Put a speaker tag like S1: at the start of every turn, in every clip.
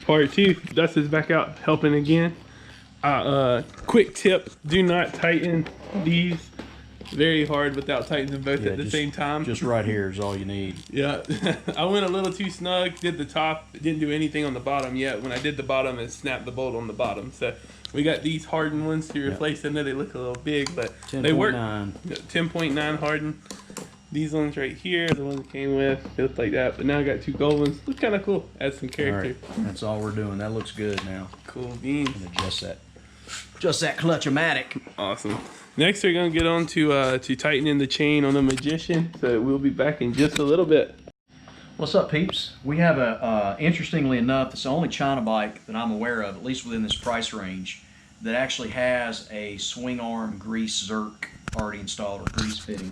S1: part 2. Dustin's back out helping again. Quick tip, do not tighten these very hard without tightening them both at the same time.
S2: Just right here is all you need.
S1: Yeah. I went a little too snug, did the top, didn't do anything on the bottom yet. When I did the bottom, it snapped the bolt on the bottom. So we got these hardened ones to replace. I know they look a little big, but they work. 10.9 hardened. These ones right here, the ones that came with, they look like that. But now I got 2 gold ones. Look kind of cool. Add some character.
S2: All right. That's all we're doing. That looks good now.
S1: Cool beans.
S2: And adjust that clutch-o-matic.
S1: Awesome. Next, we're gonna get on to tightening the chain on the Magician. So we'll be back in just a little bit.
S2: What's up, peeps? We have a, interestingly enough, it's the only China bike that I'm aware of, at least within this price range, that actually has a swing arm grease zerk already installed, or grease fitting.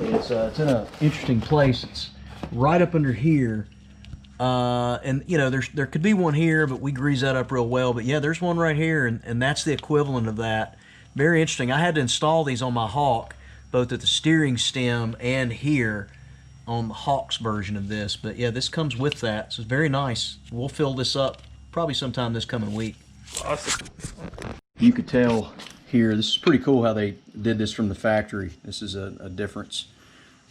S2: It's in an interesting place. It's right up under here. And you know, there could be one here, but we grease that up real well. But yeah, there's one right here, and that's the equivalent of that. Very interesting. I had to install these on my Hawk, both at the steering stem and here on the Hawk's version of this. But yeah, this comes with that, so it's very nice. We'll fill this up probably sometime this coming week.
S1: Awesome.
S2: You could tell here, this is pretty cool how they did this from the factory. This is a difference.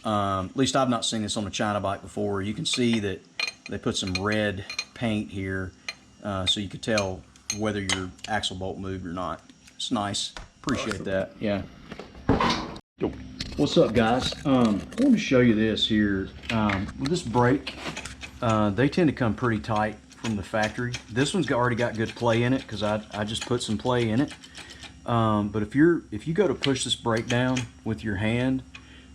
S2: At least I've not seen this on a China bike before. You can see that they put some red paint here, so you could tell whether your axle bolt moved or not. It's nice. Appreciate that. Yeah. What's up, guys? I want to show you this here. With this brake, they tend to come pretty tight from the factory. This one's already got good play in it because I just put some play in it. But if you go to push this brake down with your hand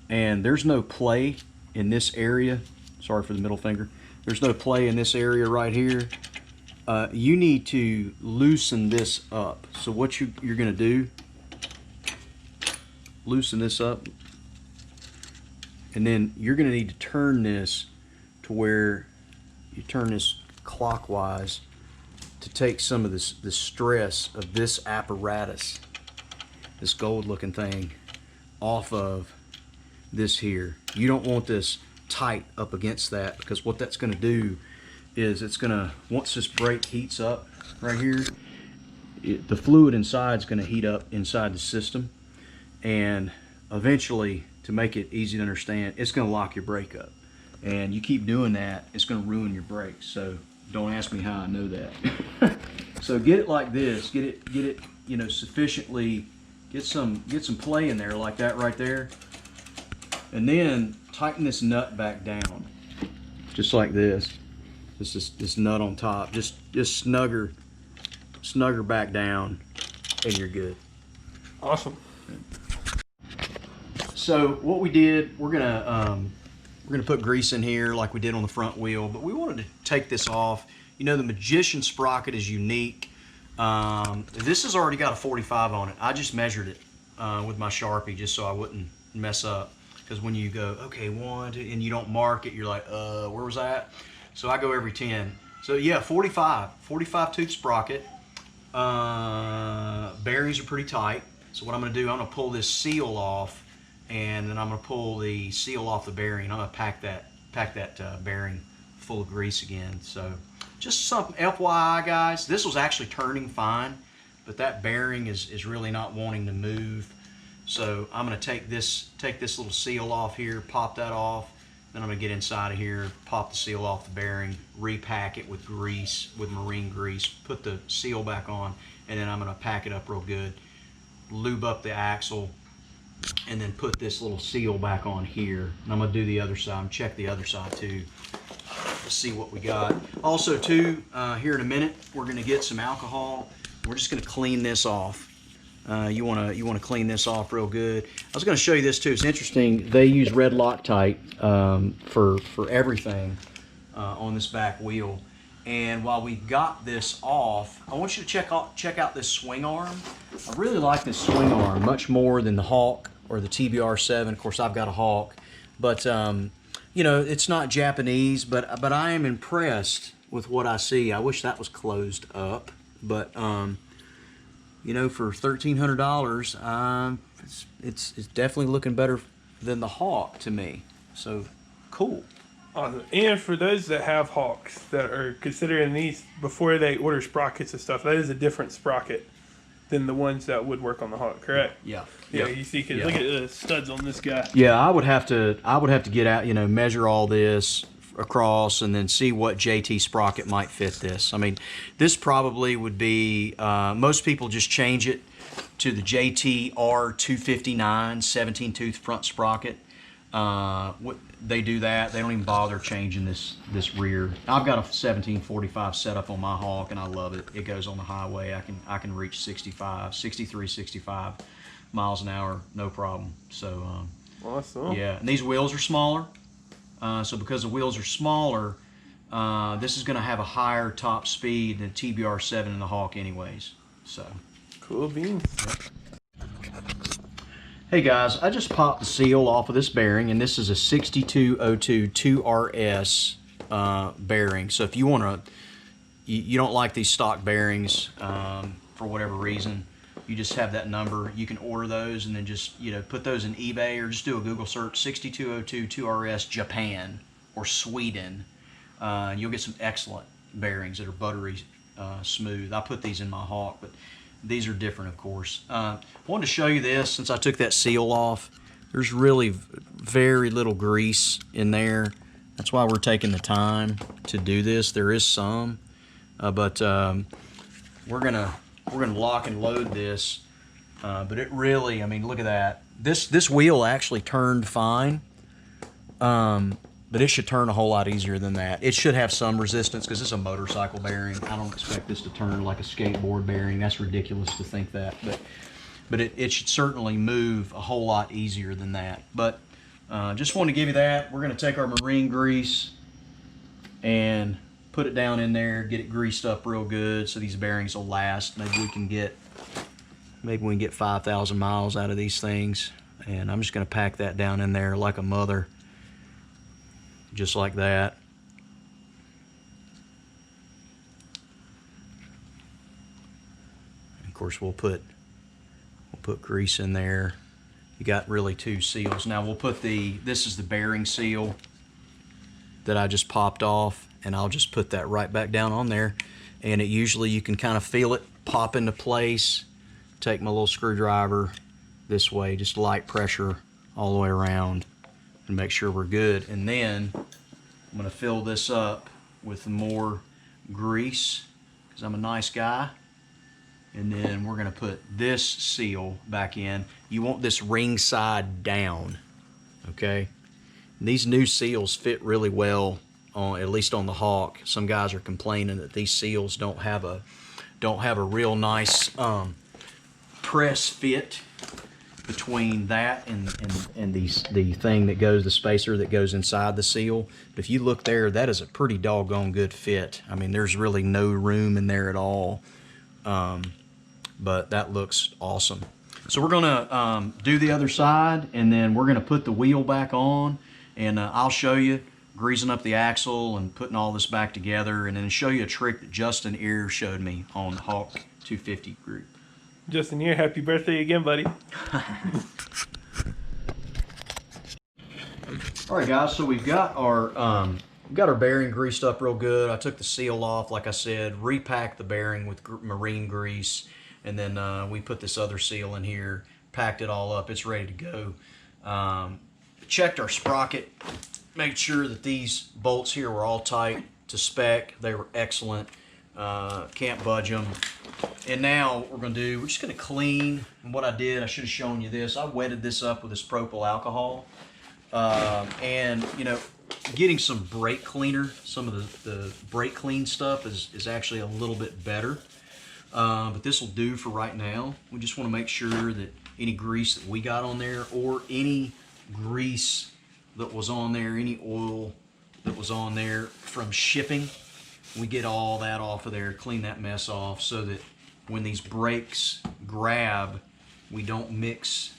S2: and there's no play in this area, sorry for the middle finger, there's no play in this area right here, you need to loosen this up. So what you're going to do, loosen this up, and then you're going to need to turn this to where you turn this clockwise to take some of this stress of this apparatus, this gold looking thing, off of this here. You don't want this tight up against that, because what that's going to do is it's going to, once this brake heats up right here, the fluid inside is going to heat up inside the system, and eventually, to make it easy to understand, it's going to lock your brake up. And you keep doing that, it's going to ruin your brakes. So don't ask me how I know that. So get it like this, get it, you know, sufficiently, get some play in there like that right there, and then tighten this nut back down, just like this. This nut on top, just snugger back down, and you're good.
S1: Awesome.
S2: So what we did, we're gonna put grease in here like we did on the front wheel, but we wanted to take this off. You know, the Magician sprocket is unique. This has already got a 45 on it. I just measured it with my Sharpie just so I wouldn't mess up. Because when you go, okay, 1, 2, and you don't mark it, you're like, where was that? So I go every 10. So yeah, 45 tooth sprocket. Bearings are pretty tight. So what I'm gonna do, I'm gonna pull this seal off, and then I'm gonna pull the seal off the bearing. I'm gonna pack that bearing full of grease again. So just something FYI, guys. This was actually turning fine, but that bearing is really not wanting to move. So I'm gonna take this little seal off here, pop that off, then I'm gonna get inside of here, pop the seal off the bearing, repack it with grease, with marine grease, put the seal back on, and then I'm gonna pack it up real good, lube up the axle, and then put this little seal back on here. And I'm gonna do the other side, check the other side too, to see what we got. Also too, here in a minute, we're gonna get some alcohol. We're just gonna clean this off. You wanna clean this off real good. I was gonna show you this too. It's interesting. They use red Loctite for everything on this back wheel. And while we got this off, I want you to check out this swing arm. I really like this swing arm much more than the Hawk or the TBR7. Of course, I've got a Hawk, but you know, it's not Japanese. But I am impressed with what I see. I wish that was closed up, but you know, for $1,300, it's definitely looking better than the Hawk to me. So cool.
S1: Awesome. And for those that have Hawks that are considering these before they order sprockets and stuff, that is a different sprocket than the ones that would work on the Hawk, correct?
S2: Yeah.
S1: Yeah, you see, because look at the studs on this guy.
S2: Yeah, I would have to get out, measure all this across and then see what JT sprocket might fit this. I mean, this probably would be, most people just change it to the JT R259 17 tooth front sprocket. They do that. They don't even bother changing this rear. I've got a 1745 set up on my Hawk, and I love it. It goes on the highway. I can reach 63, 65 miles an hour, no problem. So
S1: awesome.
S2: yeah, and these wheels are smaller. So because the wheels are smaller, this is going to have a higher top speed than TBR7 in the Hawk, anyways. So
S1: cool beans.
S2: Yep. Hey guys, I just popped the seal off of this bearing, and this is a 6202 2RS bearing. So if you want to, you don't like these stock bearings for whatever reason, you just have that number. You can order those and then just put those in eBay or just do a Google search 6202 2RS Japan or Sweden. You'll get some excellent bearings that are buttery smooth. I put these in my Hawk, but these are different, of course. I wanted to show you this since I took that seal off. There's really very little grease in there. That's why we're taking the time to do this. There is some, but we're gonna lock and load this. But it really, I mean, look at that. This wheel actually turned fine. But it should turn a whole lot easier than that. It should have some resistance because it's a motorcycle bearing. I don't expect this to turn like a skateboard bearing. That's ridiculous to think that. But it should certainly move a whole lot easier than that. But just want to give you that. We're going to take our marine grease and put it down in there, get it greased up real good so these bearings will last. Maybe we can get 5,000 miles out of these things. And I'm just going to pack that down in there like a mother. Just like that. And of course we'll put grease in there. You got really two seals. Now we'll put this is the bearing seal that I just popped off, and I'll just put that right back down on there. And it usually, you can kind of feel it pop into place. Take my little screwdriver this way, just light pressure all the way around, and make sure we're good. And then I'm going to fill this up with more grease because I'm a nice guy. And then we're going to put this seal back in. You want this ring side down, okay? And these new seals fit really well, at least on the Hawk. Some guys are complaining that these seals don't have a real nice press fit between that and the thing that goes, the spacer that goes inside the seal. But if you look there, that is a pretty doggone good fit. I mean, there's really no room in there at all. But that looks awesome. So we're gonna do the other side, and then we're gonna put the wheel back on, and I'll show you greasing up the axle and putting all this back together, and then show you a trick that Justin Ear showed me on the Hawk 250 group.
S1: Justin Ear, happy birthday again, buddy.
S2: All right, guys. So we've got our bearing greased up real good. I took the seal off, like I said, repacked the bearing with marine grease, and then we put this other seal in here, packed it all up. It's ready to go. Checked our sprocket, made sure that these bolts here were all tight to spec. They were excellent. Can't budge them. And now what we're just going to clean. And what I did, I should have shown you this. I wetted this up with this propyl alcohol. And, getting some brake cleaner, some of the brake clean stuff is actually a little bit better. But this will do for right now. We just want to make sure that any grease that we got on there, or any grease that was on there, any oil that was on there from shipping, we get all that off of there, clean that mess off, so that when these brakes grab, we don't mix,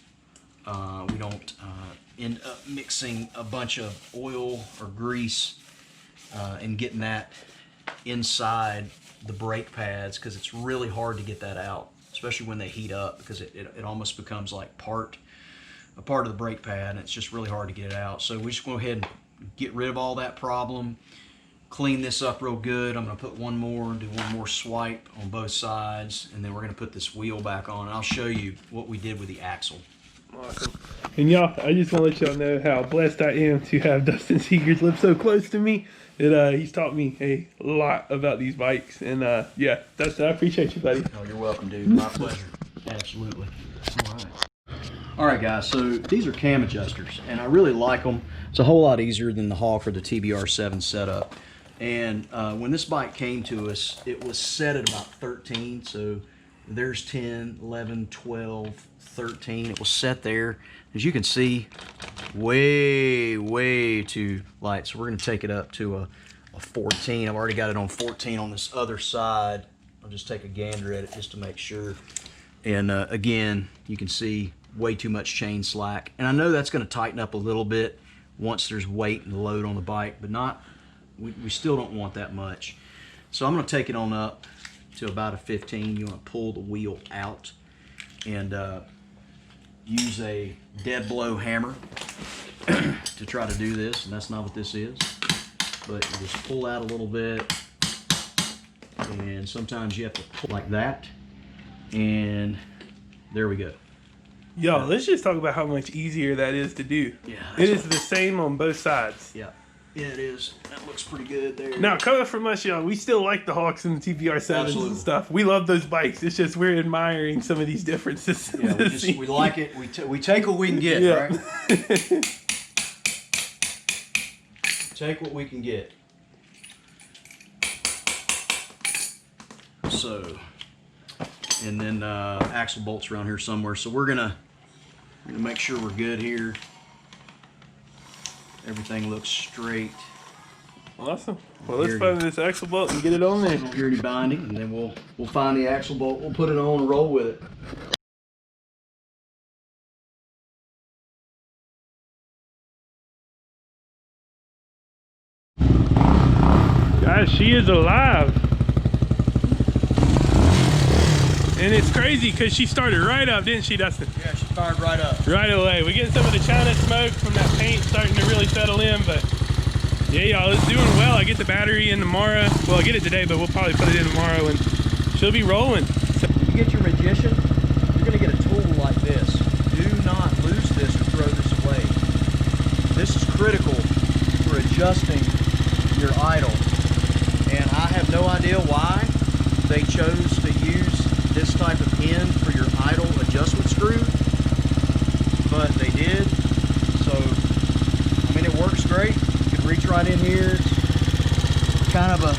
S2: end up mixing a bunch of oil or grease and getting that inside the brake pads, because it's really hard to get that out, especially when they heat up, because it almost becomes like a part of the brake pad, and it's just really hard to get it out. So we just go ahead and get rid of all that problem, clean this up real good. I'm going to put one more, do one more swipe on both sides, and then we're going to put this wheel back on, and I'll show you what we did with the axle.
S1: Awesome. And y'all, I just want to let y'all know how blessed I am to have Dustin Seegers live so close to me. He's taught me a lot about these bikes. And yeah, Dustin, I appreciate you, buddy.
S2: Oh, you're welcome, dude. My pleasure. Absolutely. All right. All right, guys, so these are cam adjusters, and I really like them. It's a whole lot easier than the Hawk or the TBR7 setup. And when this bike came to us, it was set at about 13, so there's 10, 11, 12, 13. It was set there. As you can see, way too light. So we're going to take it up to a 14. I've already got it on 14 on this other side. I'll just take a gander at it just to make sure. And again, you can see way too much chain slack. And I know that's going to tighten up a little bit once there's weight and load on the bike, but not, we still don't want that much. So I'm going to take it on up to about a 15. You want to pull the wheel out and use a dead blow hammer to try to do this, and that's not what this is. But you just pull out a little bit, and sometimes you have to pull like that, and there we go.
S1: Yo, let's just talk about how much easier that is to do.
S2: Yeah,
S1: it is the same on both sides.
S2: Yeah, it is. That looks pretty good there.
S1: Now, coming from us, y'all, we still like the Hawks and the TBR7s
S2: Absolutely.
S1: and stuff. We love those bikes. It's just we're admiring some of these differences.
S2: Yeah, we like it. We take what we can get,
S1: yeah.
S2: Right? Take what we can get. So, and then axle bolts around here somewhere. So we're gonna make sure we're good here. Everything looks straight.
S1: Awesome. Well, let's find this axle bolt and get it on there.
S2: Security binding, and then we'll find the axle bolt. We'll put it on and roll with it.
S1: Guys, she is alive. And it's crazy because she started right up, didn't she, Dustin?
S2: Yeah, she fired right up.
S1: Right away. We're getting some of the China smoke from that paint starting to really settle in, but yeah, y'all, it's doing well. I get the battery in tomorrow. Well, I get it today, but we'll probably put it in tomorrow and she'll be rolling. So
S2: if you get your Magician, you're going to get a tool like this. Do not lose this or throw this away. This is critical for adjusting your idle. And I have no idea why they chose to use this type of end for your idle adjustment screw, but they did. So, I mean, it works great. You can reach right in here. It's kind of a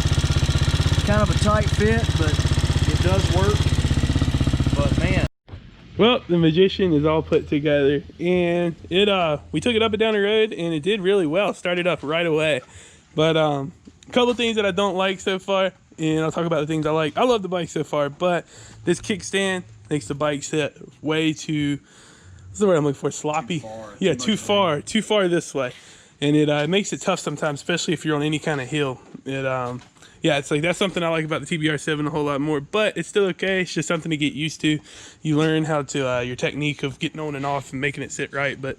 S2: tight fit, but it does work. But man.
S1: well, the Magician is all put together, and we took it up and down the road, and it did really well. Started up right away, but a couple things that I don't like so far, and I'll talk about the things I like. I love the bike so far, but this kickstand makes the bike sit way too, what's the word I'm looking for, sloppy?
S2: Too far.
S1: Yeah, too far this way, and it makes it tough sometimes, especially if you're on any kind of hill. Yeah, it's like that's something I like about the TBR7 a whole lot more, but it's still okay. It's just something to get used to. You learn how to your technique of getting on and off and making it sit right. But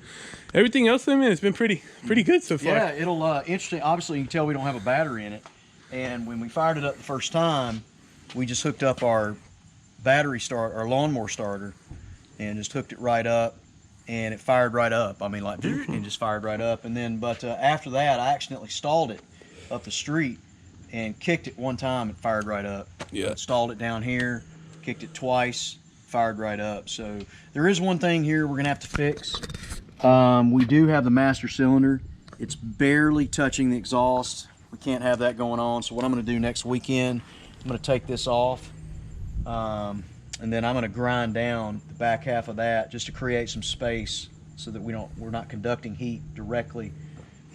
S1: everything else, I mean, it's been pretty good so far.
S2: Yeah, it'll interesting. Obviously, you can tell we don't have a battery in it, and when we fired it up the first time, we just hooked up our our lawnmower starter, and just hooked it right up, and it fired right up. I mean, like, it just fired right up. And then, but after that, I accidentally stalled it up the street and kicked it one time and fired right up.
S1: Yeah.
S2: Stalled it down here, kicked it twice, fired right up. So there is one thing here we're gonna have to fix. We do have the master cylinder. It's barely touching the exhaust. We can't have that going on. So what I'm gonna do next weekend, I'm gonna take this off, and then I'm gonna grind down the back half of that just to create some space so that we're not conducting heat directly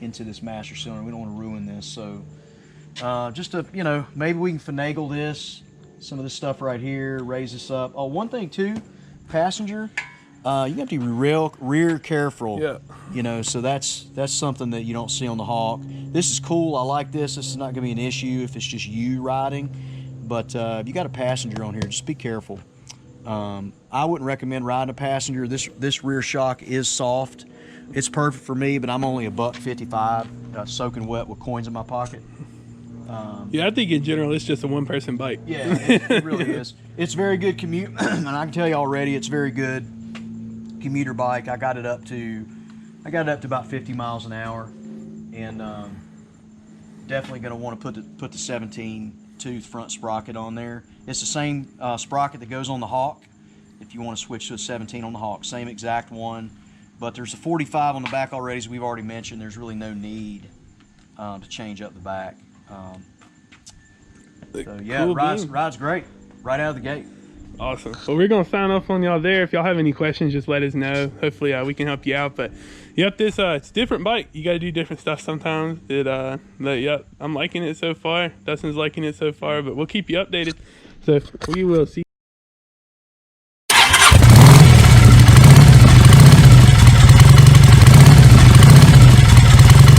S2: into this master cylinder. We don't want to ruin this. So just to, you know, maybe we can finagle this, some of this stuff right here, raise this up. Oh, one thing too, passenger, you have to be rear careful. Yeah. You know, so that's something that you don't see on the Hawk. This is cool. I like this. This is not gonna be an issue if it's just you riding. But if you got a passenger on here, just be careful. I wouldn't recommend riding a passenger. This rear shock is soft, It's perfect for me, but I'm only $1.55, soaking wet with coins in my pocket.
S1: Yeah, I think in general it's just a one-person bike.
S2: Yeah, it really is. It's very good commute, and I can tell you already, it's very good commuter bike. I got it up to about 50 miles an hour, and definitely going to want to put the 17-tooth front sprocket on there. It's the same sprocket that goes on the Hawk. If you want to switch to a 17 on the Hawk, same exact one. But there's a 45 on the back already, as we've already mentioned. There's really no need to change up the back. So yeah,
S1: cool
S2: ride's great right out of the gate.
S1: Awesome. Well, we're gonna sign off on y'all there. If y'all have any questions, just let us know. Hopefully we can help you out. But yep, this it's a different bike. You gotta do different stuff sometimes. Yep, I'm liking it so far. Dustin's liking it so far, but we'll keep you updated. So we will see